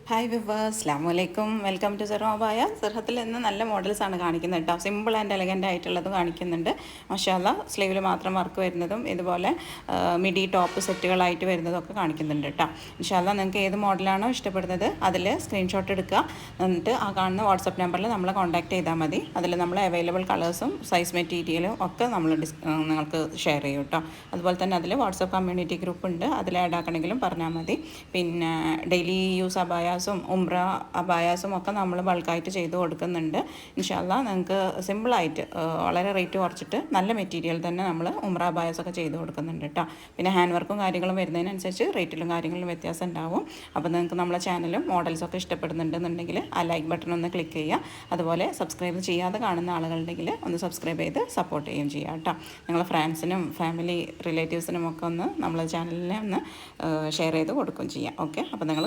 Hi viewers, അസ്സലാമു അലൈക്കും. Welcome to സെറോ അബായ. സെർഹത്തിൽ നിന്ന് നല്ല മോഡൽസാണ് കാണിക്കുന്നത് കേട്ടോ. സിമ്പിൾ ആൻഡ് എലഗൻ്റ് ആയിട്ടുള്ളത് കാണിക്കുന്നുണ്ട്. മാഷാഅല്ലാ, സ്ലീവിൽ മാത്രം വർക്ക് വരുന്നതും ഇതുപോലെ മിഡി ടോപ്പ് സെറ്റുകളായിട്ട് വരുന്നതൊക്കെ കാണിക്കുന്നുണ്ട് കേട്ടോ. ഇൻഷാല്ലാ, നിങ്ങൾക്ക് ഏത് മോഡലാണോ ഇഷ്ടപ്പെടുന്നത് അതിൽ സ്ക്രീൻഷോട്ട് എടുക്കുക. എന്നിട്ട് ആ കാണുന്ന വാട്സപ്പ് നമ്പറിൽ നമ്മളെ കോൺടാക്ട് ചെയ്താൽ മതി. അതിൽ നമ്മൾ അവൈലബിൾ കളേഴ്സും സൈസ് മെറ്റീരിയലും ഒക്കെ നമ്മൾ നിങ്ങൾക്ക് ഷെയർ ചെയ്യും കേട്ടോ. അതുപോലെ തന്നെ അതിൽ വാട്സപ്പ് കമ്മ്യൂണിറ്റി ഗ്രൂപ്പ് ഉണ്ട്, അതിൽ ആഡ് ആക്കണമെങ്കിലും പറഞ്ഞാൽ മതി. പിന്നെ ഡെയിലി യൂസ് അബായാസും ഉംറ അബായാസും ഒക്കെ നമ്മൾ ബൾക്കായിട്ട് ചെയ്ത് കൊടുക്കുന്നുണ്ട്. ഇൻഷാല്ലാ, നിങ്ങൾക്ക് സിമ്പിളായിട്ട് വളരെ റേറ്റ് കുറച്ചിട്ട് നല്ല മെറ്റീരിയൽ തന്നെ നമ്മൾ ഉംറ അബായാസൊക്കെ ചെയ്ത് കൊടുക്കുന്നുണ്ട് കേട്ടോ. പിന്നെ ഹാൻഡ് വർക്കും കാര്യങ്ങളും വരുന്നതിനനുസരിച്ച് റേറ്റിലും കാര്യങ്ങളിലും വ്യത്യാസം ഉണ്ടാവും. അപ്പോൾ നിങ്ങൾക്ക് നമ്മളെ ചാനലും മോഡൽസൊക്കെ ഇഷ്ടപ്പെടുന്നുണ്ടെന്നുണ്ടെങ്കിൽ ആ ലൈക്ക് ബട്ടൺ ഒന്ന് ക്ലിക്ക് ചെയ്യുക. അതുപോലെ സബ്സ്ക്രൈബ് ചെയ്യാതെ കാണുന്ന ആളുകളുണ്ടെങ്കിൽ ഒന്ന് സബ്സ്ക്രൈബ് ചെയ്ത് സപ്പോർട്ട് ചെയ്യുകയും ചെയ്യുക കേട്ടോ. നിങ്ങളെ ഫ്രണ്ട്സിനും ഫാമിലി റിലേറ്റീവ്സിനും ഒക്കെ ഒന്ന് നമ്മളെ ചാനലിനെ ഒന്ന് ഷെയർ ചെയ്ത് കൊടുക്കുകയും ചെയ്യാം. ഓക്കെ, അപ്പോൾ നിങ്ങൾ